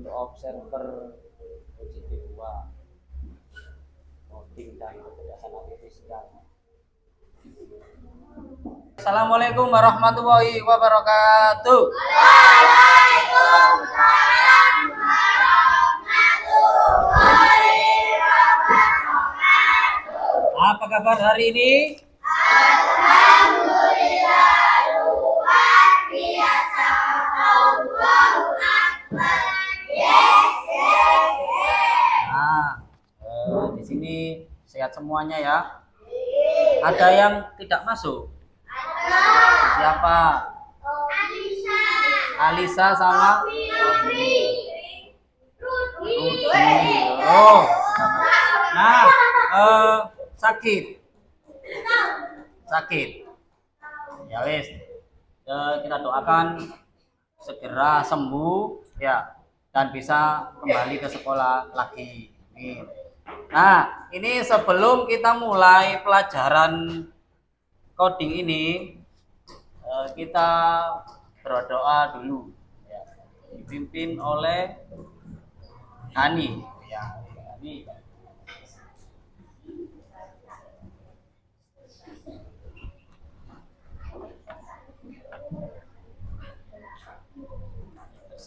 untuk observer OJT2 coding dan kecerdasan artifisial. Assalamualaikum warahmatullahi wabarakatuh. Waalaikumsalam warahmatullahi wabarakatuh. Apa kabar hari ini? Alhamdulillah, luar biasa. Allahu Akbar. Yes, yes, yes. Di sini sehat semuanya ya. Ada yang tidak masuk? Ada. Siapa? Alisa. Alisa sama Rudi. Oh. Nah, sakit. Ya wis. Kita doakan segera sembuh ya dan bisa kembali ke sekolah lagi. Nah, ini sebelum kita mulai pelajaran coding ini, kita berdoa dulu ya, dipimpin oleh Hani ya, Hani.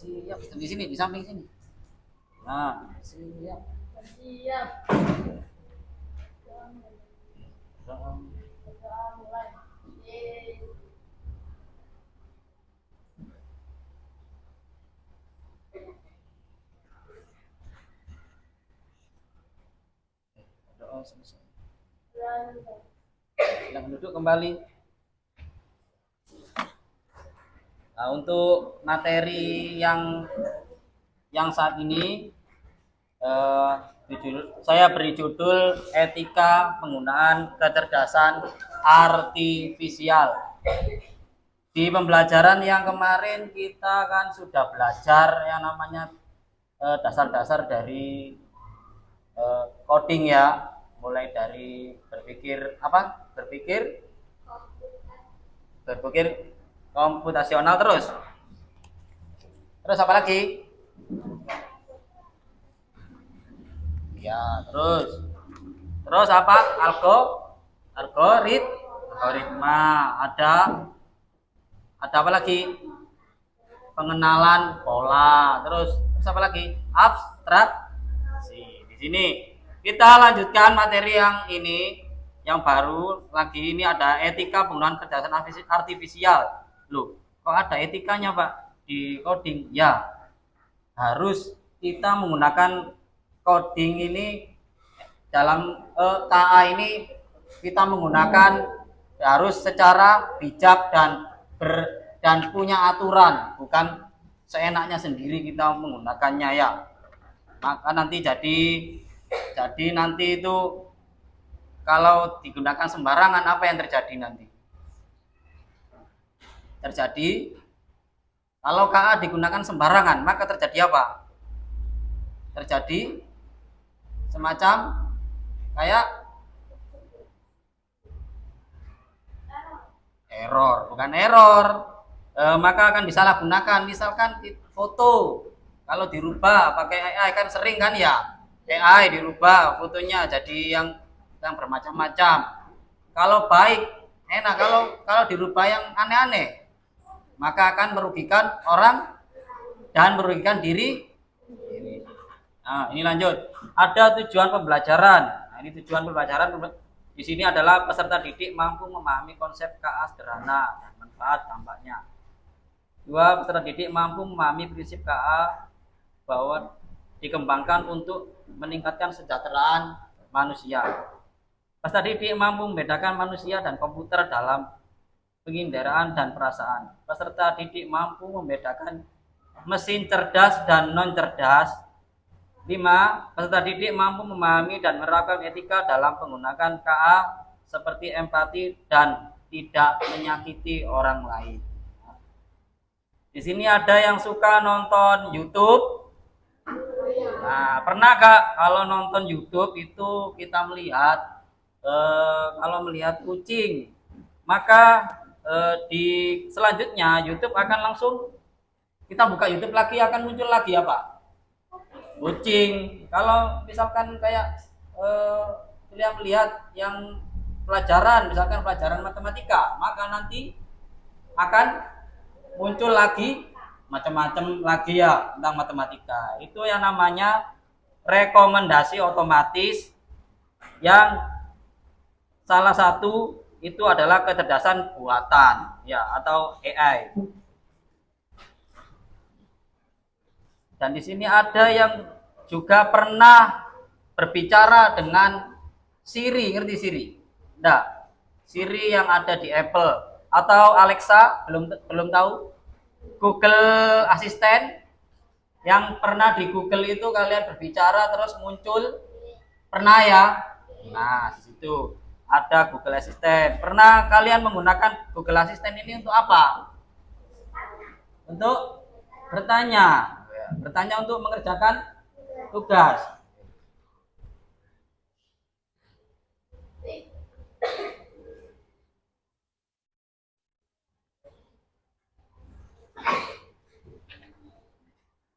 Siap, di sini, di samping sini. Nah, siap. Siap. Doa selesai. Silakan duduk kembali. Nah, untuk materi yang saat ini saya beri judul etika penggunaan kecerdasan artifisial. Di pembelajaran yang kemarin kita kan sudah belajar yang namanya dasar-dasar dari coding ya, mulai dari berpikir komputasional, terus apa lagi? Ya, terus apa? Algoritma. Ada apa lagi? Pengenalan pola. Terus apa lagi? Abstraksi. Di sini kita lanjutkan materi yang ini, yang baru lagi. Ini ada etika penggunaan kecerdasan artifisial. Loh, kok ada etikanya, Pak, di coding? Ya, harus kita menggunakan coding ini dalam KA ini kita menggunakan harus secara bijak dan punya aturan, bukan seenaknya sendiri kita menggunakannya ya. Maka nanti jadi nanti itu kalau digunakan sembarangan, apa yang terjadi nanti? Kalau KA digunakan sembarangan, maka terjadi apa? Terjadi semacam kayak error, bukan error, maka akan disalahgunakan. Misalkan foto, kalau dirubah pakai AI, kan sering kan ya, AI dirubah fotonya jadi yang bermacam-macam. Kalau baik enak, kalau dirubah yang aneh-aneh, maka akan merugikan orang dan merugikan diri. Nah, ini lanjut. Ada tujuan pembelajaran. Nah, ini tujuan pembelajaran di sini adalah peserta didik mampu memahami konsep KA sederhana dan manfaat dampaknya. 2. Peserta didik mampu memahami prinsip KA bahwa dikembangkan untuk meningkatkan kesejahteraan manusia. Peserta didik mampu membedakan manusia dan komputer dalam penginderaan dan perasaan. Peserta didik mampu membedakan mesin cerdas dan non cerdas. 5. Peserta didik mampu memahami dan menerapkan etika dalam menggunakan KA seperti empati dan tidak menyakiti orang lain. Di sini ada yang suka nonton YouTube. Nah, pernah gak kalau nonton YouTube itu kita melihat kalau melihat kucing, maka di selanjutnya YouTube akan langsung kita buka YouTube lagi, akan muncul lagi apa? Kucing. Kalau misalkan kayak kuliah melihat yang pelajaran, misalkan pelajaran matematika, maka nanti akan muncul lagi macam-macam lagi ya tentang matematika. Itu yang namanya rekomendasi otomatis, yang salah satu itu adalah kecerdasan buatan ya atau AI. Dan di sini ada yang juga pernah berbicara dengan Siri, ngerti Siri? Enggak. Siri yang ada di Apple atau Alexa, belum tahu? Google Assistant yang pernah di Google itu kalian berbicara terus muncul, pernah ya? Nah, di situ ada Google Assistant. Pernah kalian menggunakan Google Assistant ini untuk apa? Untuk bertanya. Bertanya untuk mengerjakan tugas.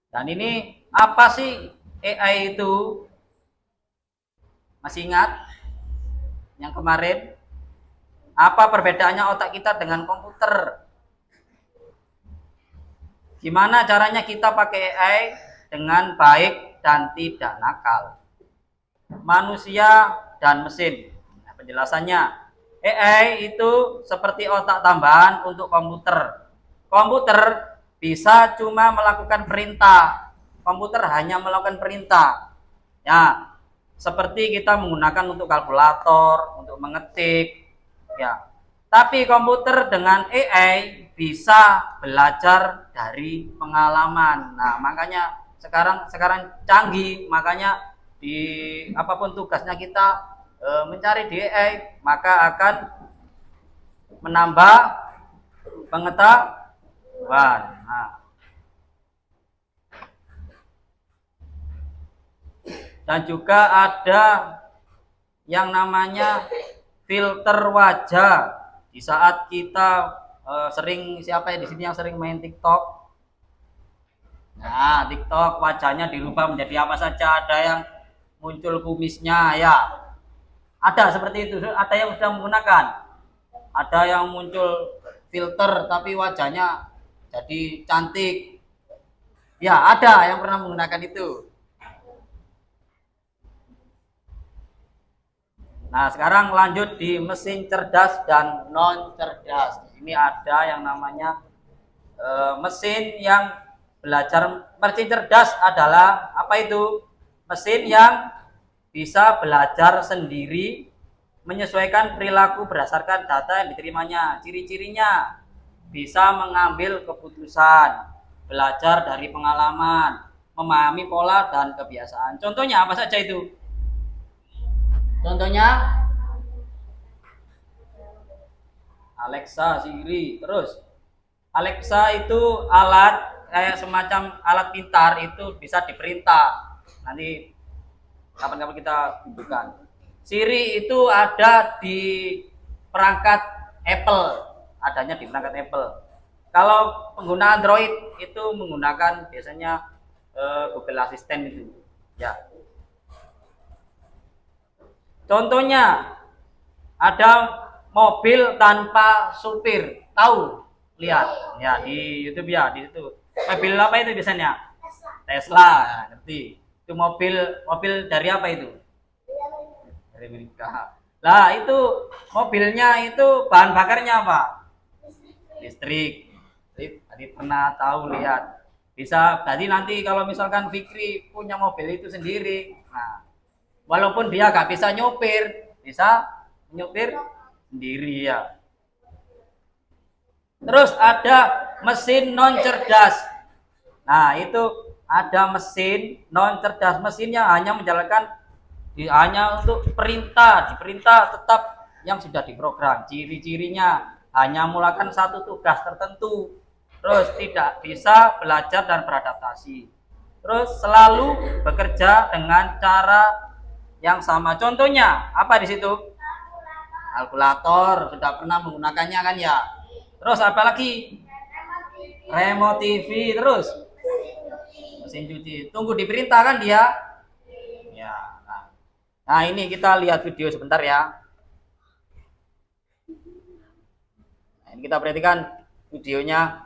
Dan ini apa sih AI itu? Masih ingat yang kemarin? Apa perbedaannya otak kita dengan komputer? Gimana caranya kita pakai AI dengan baik dan tidak nakal? Manusia dan mesin. Nah, penjelasannya, AI itu seperti otak tambahan untuk komputer. Komputer bisa cuma melakukan perintah. Komputer hanya melakukan perintah. Ya, seperti kita menggunakan untuk kalkulator, untuk mengetik, ya. Tapi komputer dengan AI bisa belajar dari pengalaman. Nah, makanya sekarang canggih, makanya di apapun tugasnya kita mencari di AI, maka akan menambah pengetahuan. Nah, dan juga ada yang namanya filter wajah. Di saat kita sering, siapa ya di sini yang sering main TikTok? Nah, TikTok wajahnya dirubah menjadi apa saja, ada yang muncul kumisnya ya. Ada seperti itu, ada yang sudah menggunakan. Ada yang muncul filter tapi wajahnya jadi cantik. Ya, ada yang pernah menggunakan itu. Nah, sekarang lanjut di mesin cerdas dan non cerdas. Ini ada yang namanya mesin yang belajar. Mesin cerdas adalah apa itu? Mesin yang bisa belajar sendiri, menyesuaikan perilaku berdasarkan data yang diterimanya. Ciri-cirinya bisa mengambil keputusan, belajar dari pengalaman, memahami pola dan kebiasaan. Contohnya apa saja itu? Contohnya Alexa, Siri. Terus Alexa itu alat kayak semacam alat pintar, itu bisa diperintah. Nanti kapan-kapan kita tunjukkan. Siri itu ada di perangkat Apple, adanya di perangkat Apple. Kalau pengguna Android itu menggunakan biasanya Google Assistant itu. Ya. Contohnya ada mobil tanpa supir, tahu? Lihat ya di YouTube ya, di situ. Mobil apa itu biasanya? Tesla, ya, ngerti. Itu mobil dari apa itu? Dari Amerika. Lah itu mobilnya itu bahan bakarnya apa? Listrik. Tadi pernah tahu, lihat. Bisa jadi nanti kalau misalkan Fikri punya mobil itu sendiri, nah walaupun dia gak bisa nyopir, bisa nyopir sendiri ya. Terus ada mesin non cerdas. Nah, itu ada mesin non cerdas. Mesinnya hanya menjalankan hanya untuk perintah, diperintah tetap yang sudah diprogram. Ciri-cirinya hanya melakukan satu tugas tertentu. Terus tidak bisa belajar dan beradaptasi. Terus selalu bekerja dengan cara yang sama. Contohnya apa di situ? Kalkulator, sudah pernah menggunakannya kan ya. Terus apa lagi? Remote TV, terus mesin cuci. Tunggu diperintah kan dia. Ya. Nah, ini kita lihat video sebentar ya. Nah, ini kita perhatikan videonya.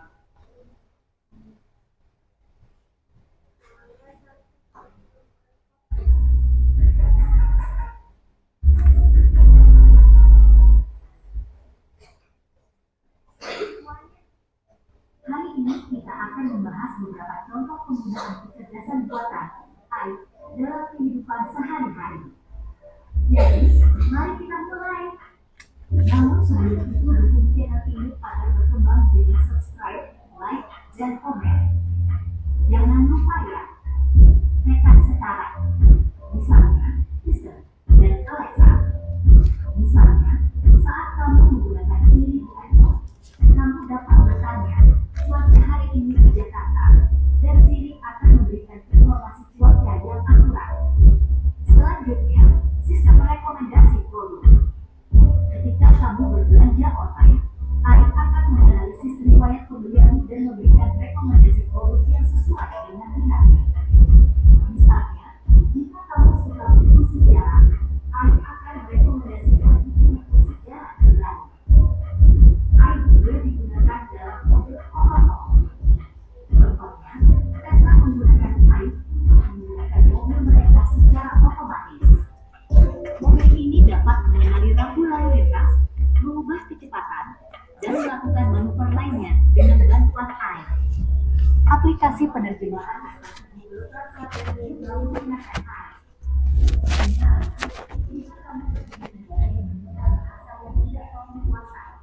Hari ini kita akan membahas beberapa contoh penggunaan kecerdasan buatan AI dalam kehidupan sehari-hari. Jadi, mari kita mulai. Namun sebelum itu dukung channel ini agar berkembang dengan subscribe, like, dan komen. Jangan lupa ya, tekan sekarang. Misalnya, Listen dan Alexa. Misalnya, saat kamu menggunakan Siri di iPhone, kamu dapat bertanya, cuaca hari ini di Jakarta, dan Siri akan memberikan informasi cuaca yang akurat. Selanjutnya, sistem rekomendasi produk. Ketika kamu berbelanja online, AI akan menganalisis riwayat pembelianmu dan memberikan rekomendasi produk yang sesuai dengan minatnya. Misalnya, jika kamu suka buku sejarah, AI akan merekomendasikan buku sejarah terbaru. AI juga digunakan dalam mobil otonom. Contohnya, Tesla menggunakan AI untuk menggunakan mobil mereka secara otomatis. Mobil ini dapat mengenali rambu lalu lintas, mengubah kecepatan, dan melakukan manuver lainnya dengan bantuan AI. Aplikasi penerjemahan Google Translate menggunakan AI. Misalnya, jika kamu pergi ke negara yang menggunakan bahasa yang tidak kamu kuasai,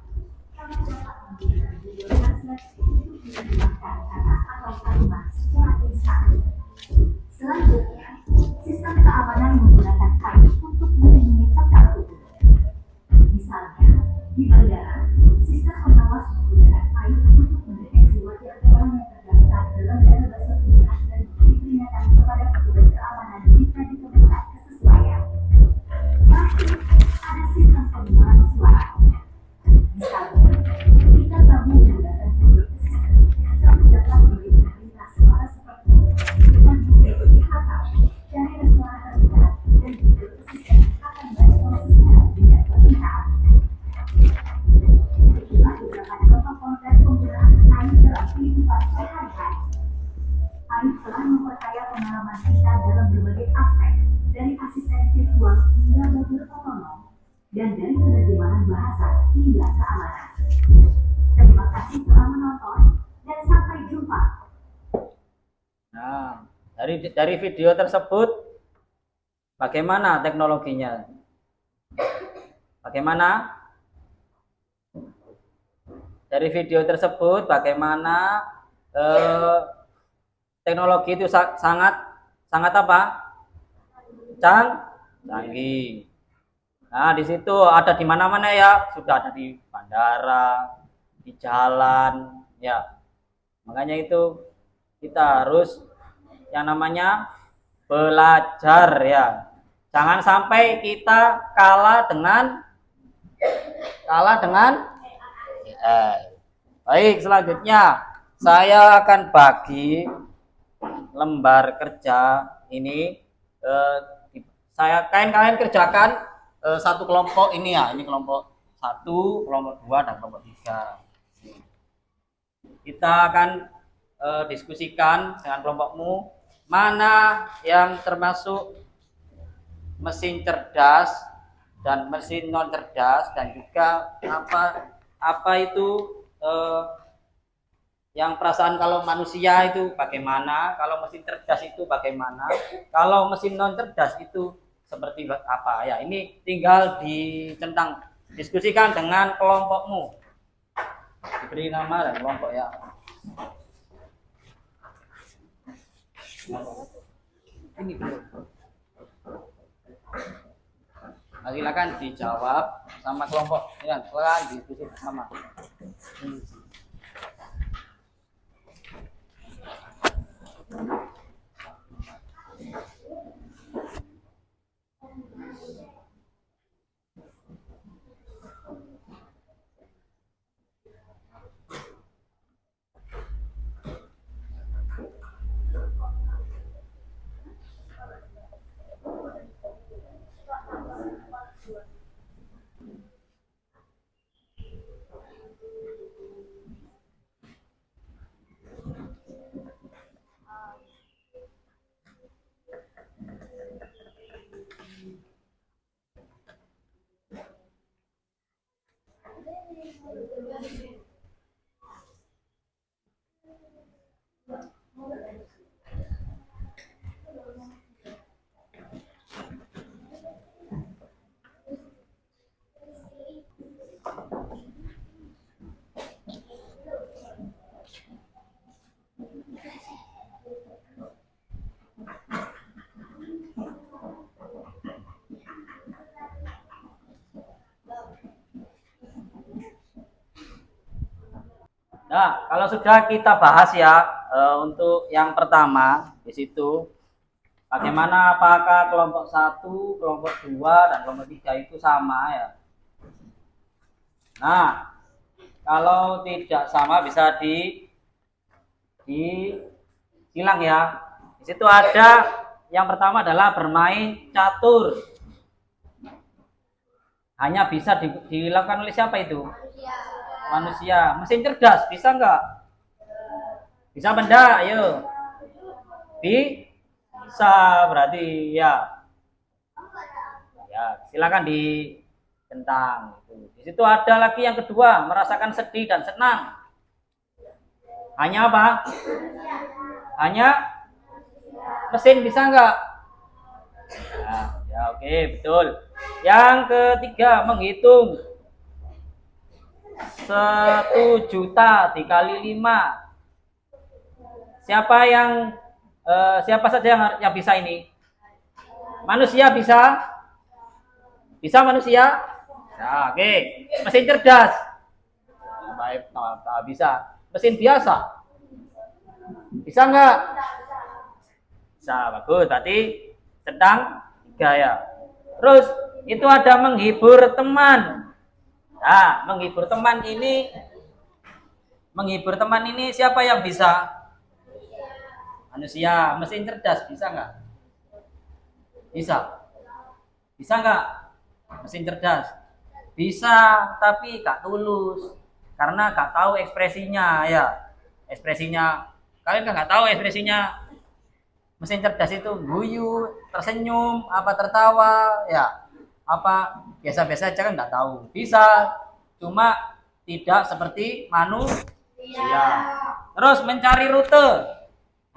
kamu dapat menggunakan Google Translate untuk menerjemahkan kata atau kalimat secara instan. Selanjutnya, sistem keamanan menggunakan AI untuk melindungi tempat tubuh. Misalnya, di bandara, sistem pengawas menggunakan AI untuk mendeteksi wajah orang yang terdaftar dalam database pilihan dan memberi peringatan kepada petugas keamanan jika ditemukan kesesuaian. Terakhir, ada sistem pengenalan suara. Misalnya, ketika kamu menggunakan Google Assistant, kamu dapat memberikan perintah suara seperti bukan bisa atau cari restoran terdekat, dan Google Assistant akan merespons sesuai dengan permintaan. Itulah beberapa contoh konkret penggunaan AI dalam kehidupan sehari-hari. AI telah memperkaya pengalaman kita dalam berbagai aspek, dari asisten virtual hingga mobil otonom, dan dari penerjemahan bahasa hingga keamanan. Terima kasih telah menonton, dan sampai jumpa. Nah, dari video tersebut bagaimana teknologinya? Bagaimana? Dari video tersebut bagaimana teknologi itu sangat apa? Canggih. Nah, di situ ada di mana-mana ya, sudah ada di bandara, di jalan, ya. Makanya itu kita harus yang namanya belajar ya. Jangan sampai kita kalah dengan AI. Baik, selanjutnya saya akan bagi lembar kerja ini. Kalian kerjakan satu kelompok ini ya. Ini kelompok 1, kelompok 2, dan kelompok 3. Kita akan diskusikan dengan kelompokmu mana yang termasuk mesin cerdas dan mesin non cerdas, dan juga apa itu yang perasaan kalau manusia itu bagaimana, kalau mesin cerdas itu bagaimana, kalau mesin non cerdas itu seperti apa ya. Ini tinggal dicentang diskusikan dengan kelompokmu, diberi nama dan kelompok ya. Ini belum. Nah, silakan dijawab sama kelompok. Ya, silakan diskusi bersama. Nah, kalau sudah kita bahas ya untuk yang pertama di situ bagaimana apakah kelompok 1, kelompok 2 dan kelompok 3 itu sama ya. Nah, kalau tidak sama bisa disilang ya. Di situ ada yang pertama adalah bermain catur. Hanya bisa dilakukan oleh siapa itu? Manusia. Mesin cerdas bisa enggak? Bisa benda, ayo. Bisa berarti ya. Ya, silakan ditentang. Di situ ada lagi yang kedua, merasakan sedih dan senang. Hanya apa? Hanya mesin bisa enggak? Ya, oke, betul. Yang ketiga, menghitung 1.000.000 dikali 5. Siapa saja yang bisa ini? Manusia bisa? Bisa manusia? Ya, oke. Mesin cerdas? Baik, tak bisa. Mesin biasa? Bisa enggak? Bisa, bagus. Berarti sedang 3 ya. Terus itu ada menghibur teman. Nah, menghibur teman ini siapa yang bisa? Manusia. Mesin cerdas bisa nggak? Bisa. Bisa nggak? Mesin cerdas bisa, tapi nggak tulus karena nggak tahu ekspresinya ya. Ekspresinya kalian kan nggak tahu ekspresinya. Mesin cerdas itu guyu, tersenyum, apa tertawa, ya apa biasa-biasa aja kan nggak tahu. Bisa, cuma tidak seperti manusia. Terus mencari rute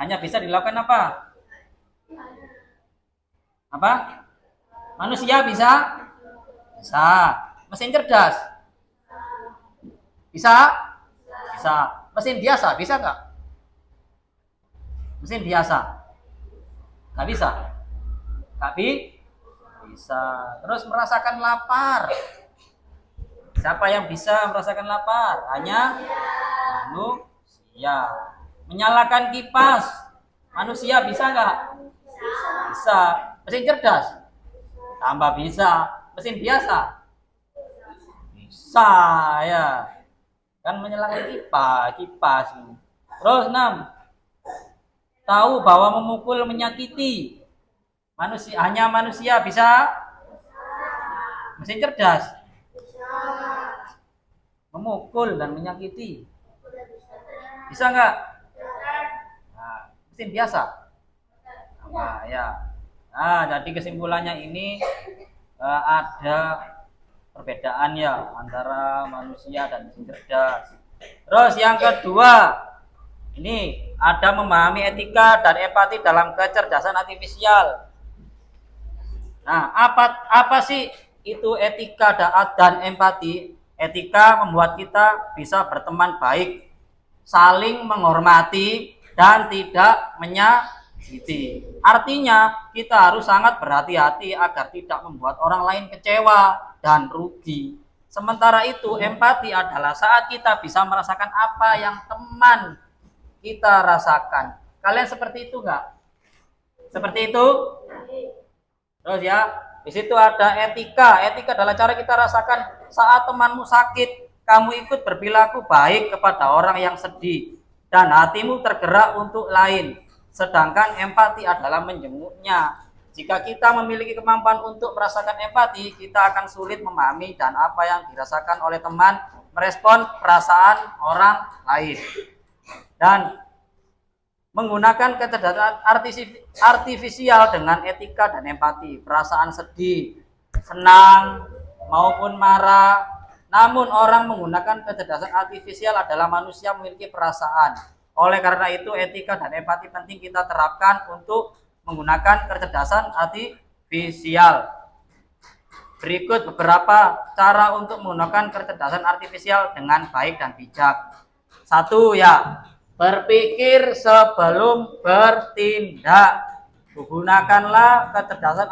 hanya bisa dilakukan apa? Apa? Manusia bisa? Bisa. Mesin cerdas? Bisa? Bisa. Mesin biasa bisa nggak? Mesin biasa? Nggak bisa? Nggak bisa. Terus merasakan lapar. Siapa yang bisa merasakan lapar? Hanya manusia. Menyalakan kipas. Manusia bisa nggak? Bisa. Mesin cerdas? Tambah bisa. Mesin biasa? Bisa ya. Kan menyalakan kipas. Terus 6. Tahu bahwa memukul menyakiti. Hanya manusia bisa? Mesin cerdas? Memukul dan menyakiti. Bisa nggak? Nah, mesin biasa? Nah, ya. Nah, jadi kesimpulannya ini ada perbedaan ya antara manusia dan mesin cerdas. Terus yang kedua, ini ada memahami etika dan empati dalam kecerdasan artifisial. Nah, apa sih itu etika dan empati? Etika membuat kita bisa berteman baik, saling menghormati, dan tidak menyakiti. Artinya, kita harus sangat berhati-hati agar tidak membuat orang lain kecewa dan rugi. Sementara itu, empati adalah saat kita bisa merasakan apa yang teman kita rasakan. Kalian seperti itu enggak? Seperti itu? Terus ya, di situ ada etika. Etika adalah cara kita rasakan saat temanmu sakit, kamu ikut berperilaku baik kepada orang yang sedih dan hatimu tergerak untuk lain. Sedangkan empati adalah menjenguknya. Jika kita memiliki kemampuan untuk merasakan empati, kita akan sulit memahami dan apa yang dirasakan oleh teman, merespon perasaan orang lain. Dan menggunakan kecerdasan artifisial dengan etika dan empati, perasaan sedih, senang maupun marah. Namun orang menggunakan kecerdasan artifisial adalah manusia memiliki perasaan. Oleh karena itu etika dan empati penting kita terapkan untuk menggunakan kecerdasan artifisial. Berikut beberapa cara untuk menggunakan kecerdasan artifisial dengan baik dan bijak. 1 ya, berpikir sebelum bertindak. Gunakanlah kecerdasan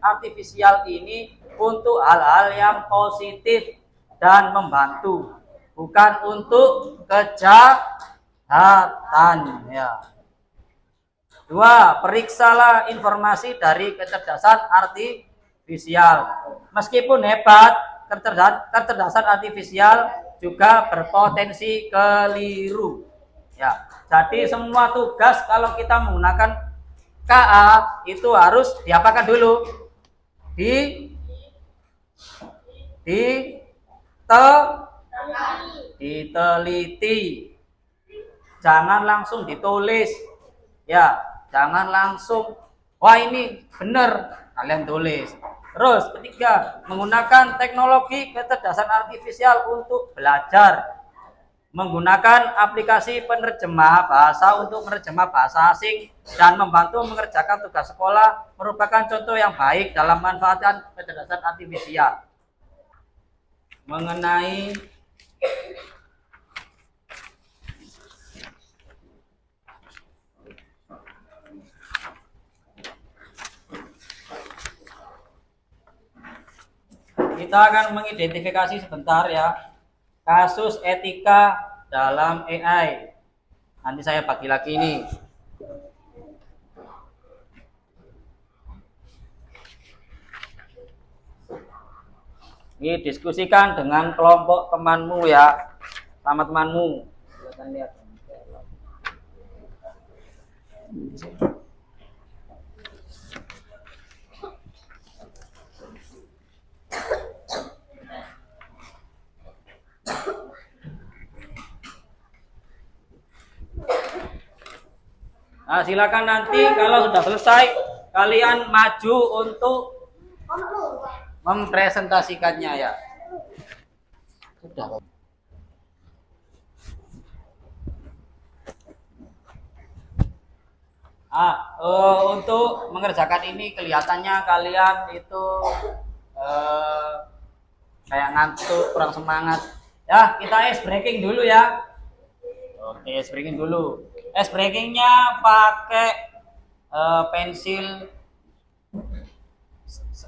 artifisial ini untuk hal-hal yang positif dan membantu. bukan untuk kejahatan ya. 2. Periksalah informasi dari kecerdasan artifisial. Meskipun hebat, kecerdasan artifisial juga berpotensi keliru. Ya, jadi semua tugas kalau kita menggunakan KA itu harus diapakan dulu? Diteliti. Jangan langsung ditulis. Ya, jangan langsung wah ini benar kalian tulis. Terus ketiga, menggunakan teknologi kecerdasan artifisial untuk belajar. Menggunakan aplikasi penerjemah bahasa untuk menerjemah bahasa asing dan membantu mengerjakan tugas sekolah merupakan contoh yang baik dalam manfaatkan kecerdasan artifisial. Mengenai kita akan mengidentifikasi sebentar ya kasus etika dalam AI. Nanti saya bagi lagi ini. Ini diskusikan dengan kelompok temanmu ya, sama temanmu. Silakan lihat. Nah, silakan nanti kalau sudah selesai kalian maju untuk mempresentasikannya ya. Sudah. Untuk mengerjakan ini kelihatannya kalian itu kayak ngantuk, kurang semangat. Ya, kita ice breaking dulu ya. Oke, ice breaking dulu. Ice breakingnya pakai pensil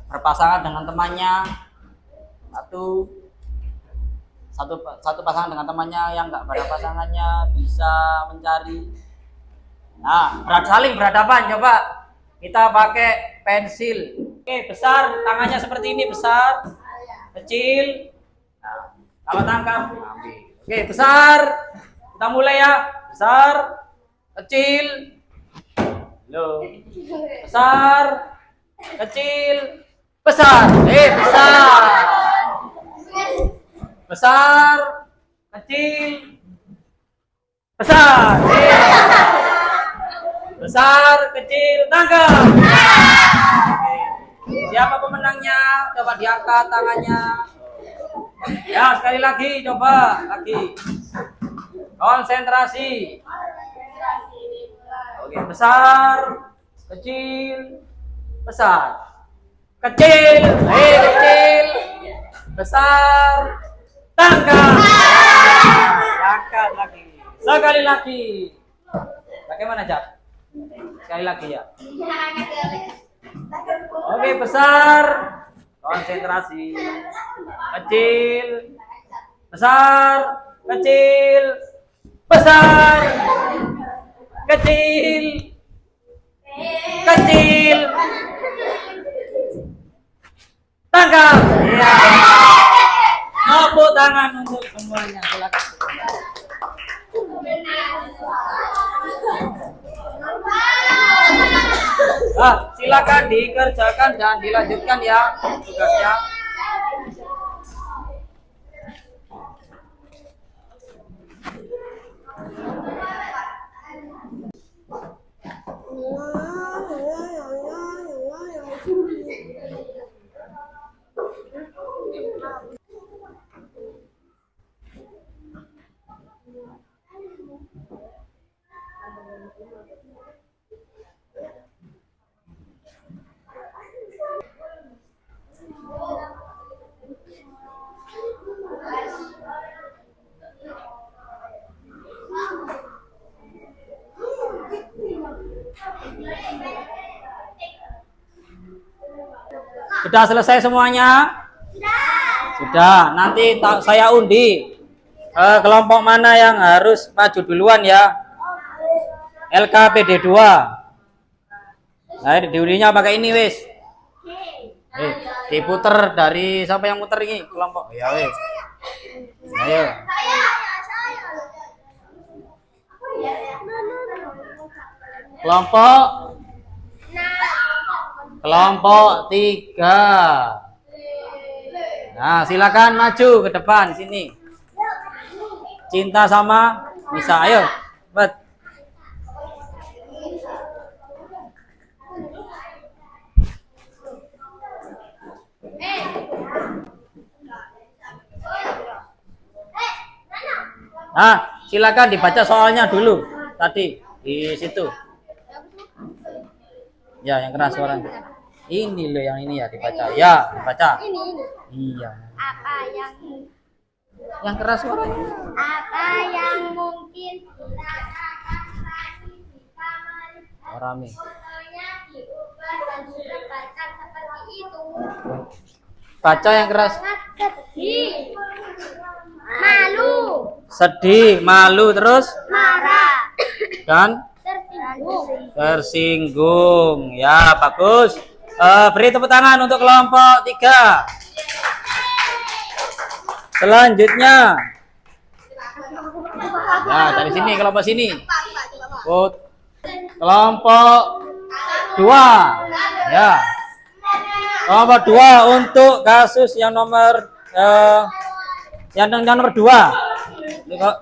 berpasangan dengan temannya. Satu pasangan dengan temannya, yang nggak pada pasangannya bisa mencari. Nah, saling berhadapan, coba kita pakai pensil. Oke, besar, tangannya seperti ini, besar, kecil. Nah, kalau tangkap, ambil. Oke, besar. Kita mulai ya. Besar, kecil. Loh. Besar, kecil, besar. Besar. Besar, kecil, besar. Besar, kecil, tangkap. Siapa pemenangnya? Coba diangkat tangannya. Ya, sekali lagi, coba lagi. Konsentrasi. Oke, besar, kecil, besar. Kecil, kecil, besar, tangkap. Angkat lagi. Sekali lagi. Bagaimana, Jak? Sekali lagi ya. Oke, besar, konsentrasi. Kecil, besar, kecil, besar, kecil, kecil, tangkap. Ya. Tepuk tangan untuk semuanya. Silakan. Silakan dikerjakan dan dilanjutkan ya tugasnya. Sudah selesai semuanya? Sudah. Nanti saya undi. Kelompok mana yang harus maju duluan ya? LKPD 2. Nah, diudinya pakai ini wis. Diputer dari siapa yang muter ini kelompok? Ya wis. Ayo. Kelompok 3. Nah, silakan maju ke depan sini. Cinta sama Nisa, ayo. Bet. Nah, silakan dibaca soalnya dulu tadi di situ. Ya, yang keras suaranya. Ini loh yang ini ya dibaca. Ya, dibaca. Iya. Apa Yang keras suaranya. apa yang mungkin dirasakan lagi jika melihat Rame. fotonya diubah dan dilebarkan seperti itu? Baca yang keras. Sangat sedih, malu, Sedih, malu, terus marah, dan tersinggung. tersinggung. Ya, bagus. Beri tepuk tangan untuk kelompok 3. Selanjutnya. Nah, dari sini kelompok sini. Kelompok 2. Ya. Kelompok 2 untuk kasus yang nomor yang nomor 2.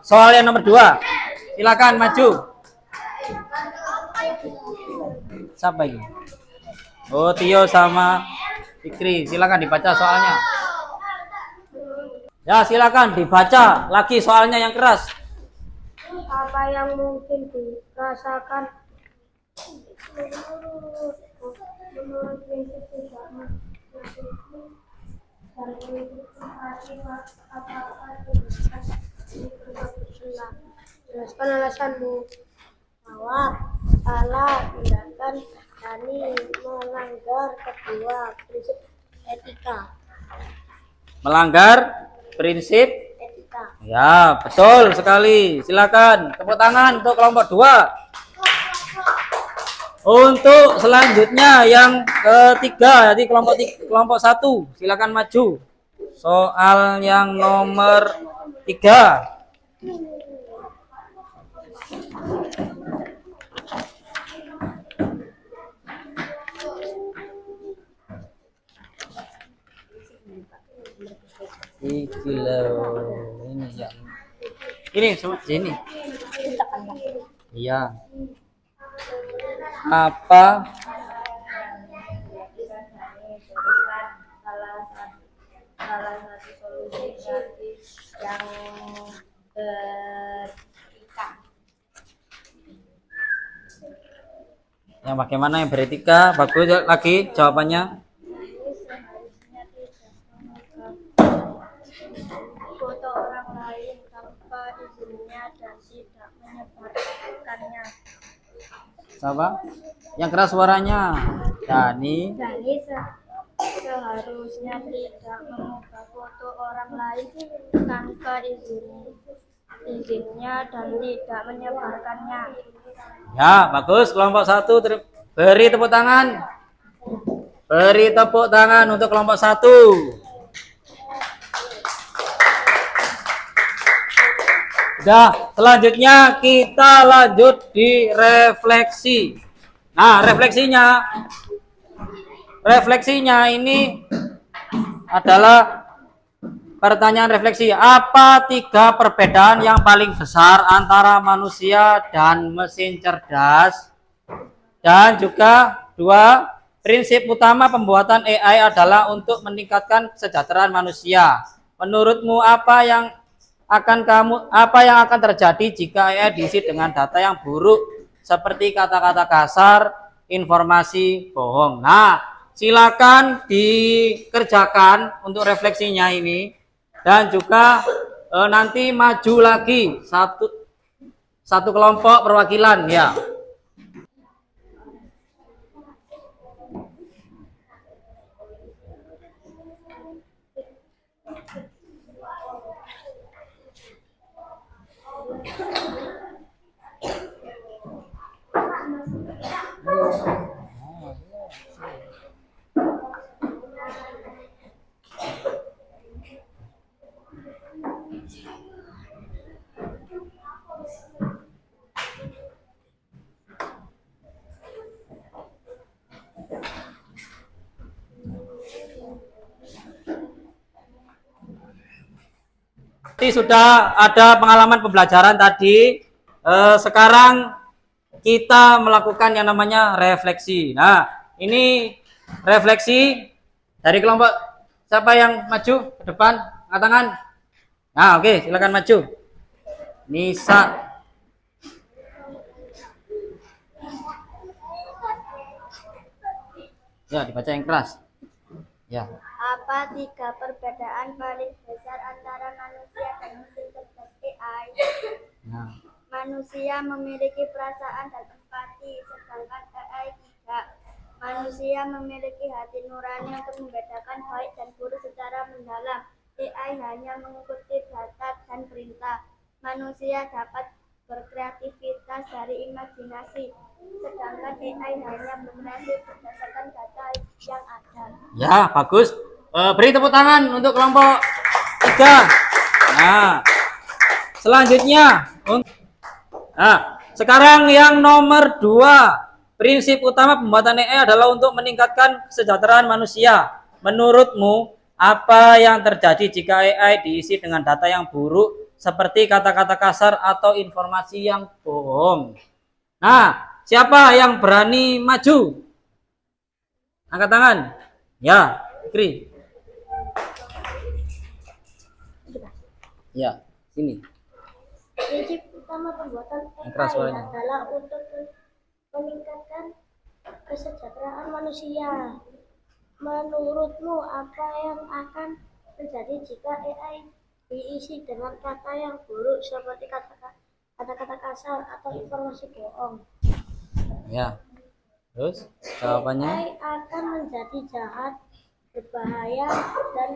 Soal yang nomor 2. Silakan maju. Siapa ini? Oh, Tio sama Fikri. Silakan dibaca soalnya. Ya, silakan dibaca lagi soalnya yang keras. Apa yang mungkin dirasakan menurut prinsip tidak jelaskan alasanmu. Jawab, salah tindakan Dani melanggar kedua prinsip etika. Melanggar prinsip. Etika. Ya, betul sekali. Silakan tepuk tangan untuk kelompok 2. Untuk selanjutnya yang ketiga, jadi kelompok 1. Silakan maju. Soal yang nomor 3. Ini yang ini sini. Iya. Apa salah satu solusi gratis yang beretika. yang bagaimana yang beretika? Bagus lagi jawabannya. Foto orang lain tanpa izinnya dan tidak menyebarkannya. Siapa? Yang keras suaranya. Dani. Dani seharusnya tidak mengunggah foto orang lain tanpa izinnya dan tidak menyebarkannya. Ya, bagus. Kelompok 1 beri tepuk tangan. Beri tepuk tangan untuk kelompok 1. Nah, selanjutnya kita lanjut di refleksi. Nah, refleksinya ini adalah pertanyaan refleksi. Apa 3 perbedaan yang paling besar antara manusia dan mesin cerdas? Dan juga 2, prinsip utama pembuatan AI adalah untuk meningkatkan kesejahteraan manusia. Menurutmu apa yang akan terjadi jika AI diisi dengan data yang buruk seperti kata-kata kasar, informasi bohong? Nah, silakan dikerjakan untuk refleksinya ini dan juga nanti maju lagi satu kelompok perwakilan ya. Sudah ada pengalaman pembelajaran tadi. Sekarang kita melakukan yang namanya refleksi. Nah, ini refleksi dari kelompok siapa yang maju ke depan? Angkat tangan. Nah, oke, silakan maju. Nisa. Ya, dibaca yang keras. Ya. Apa 3 perbedaan paling besar antara manusia dan mesin cerdas AI? Nah. Manusia memiliki perasaan dan empati, sedangkan AI tidak. Manusia memiliki hati nurani untuk membedakan baik dan buruk secara mendalam. AI hanya mengikuti data dan perintah. Manusia dapat berkreativitas dari imajinasi, sedangkan AI hanya berkreasi berdasarkan data yang ada. Ya, bagus. Beri tepuk tangan untuk kelompok 3. Nah, selanjutnya, sekarang yang nomor 2. Prinsip utama pembuatan AI adalah untuk meningkatkan kesejahteraan manusia. Menurutmu, apa yang terjadi jika AI diisi dengan data yang buruk, seperti kata-kata kasar atau informasi yang bohong? Nah, siapa yang berani maju? Angkat tangan. Ya, Fikri. Ya, sini. Prinsip utama pembuatan Keras AI suaranya. adalah untuk meningkatkan kesejahteraan manusia. Menurutmu, apa yang akan terjadi jika AI diisi dengan kata yang buruk seperti kata-kata kasar atau informasi bohong? Ya. Terus jawabannya? AI akan menjadi jahat, berbahaya, dan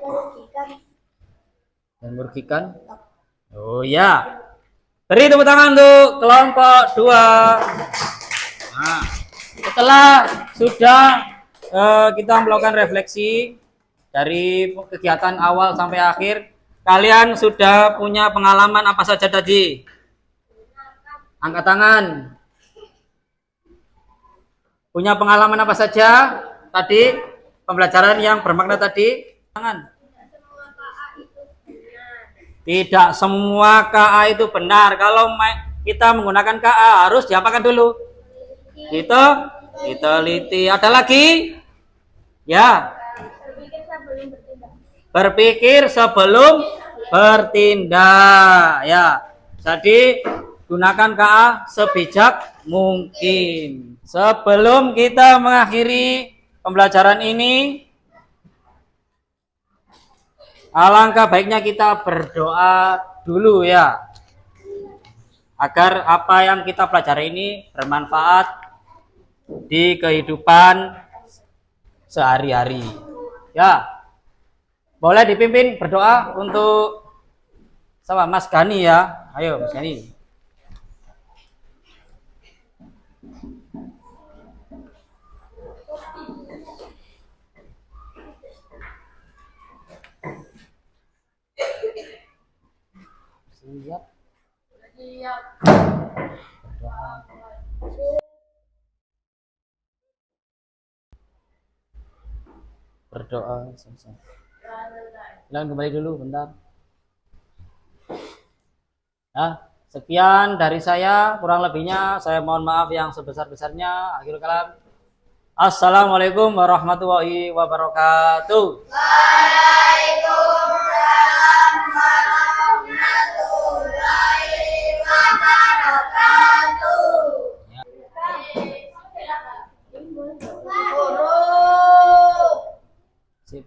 merugikan. Oh ya. Beri tepuk tangan untuk kelompok 2. Nah, setelah sudah kita melakukan refleksi dari kegiatan awal sampai akhir, kalian sudah punya pengalaman apa saja tadi? Angkat tangan. Punya pengalaman apa saja tadi? Pembelajaran yang bermakna tadi? Tangan. Tidak semua KA itu benar. Kalau kita menggunakan KA harus diapakan dulu? Diteliti. Ada lagi? Ya. Berpikir sebelum bertindak. Ya. Jadi gunakan KA sebijak mungkin. Sebelum kita mengakhiri pembelajaran ini, alangkah baiknya kita berdoa dulu ya, agar apa yang kita pelajari ini bermanfaat di kehidupan sehari-hari. Ya, boleh dipimpin berdoa untuk sama Mas Gani ya. Ayo Mas Gani. Berdoa selesai. Jangan kembali dulu bentar. Nah, sekian dari saya, kurang lebihnya saya mohon maaf yang sebesar-besarnya. Akhirul kalam. Assalamualaikum warahmatullahi wabarakatuh. Waalaikumsalam warahmatullahi wabarakatuh. Si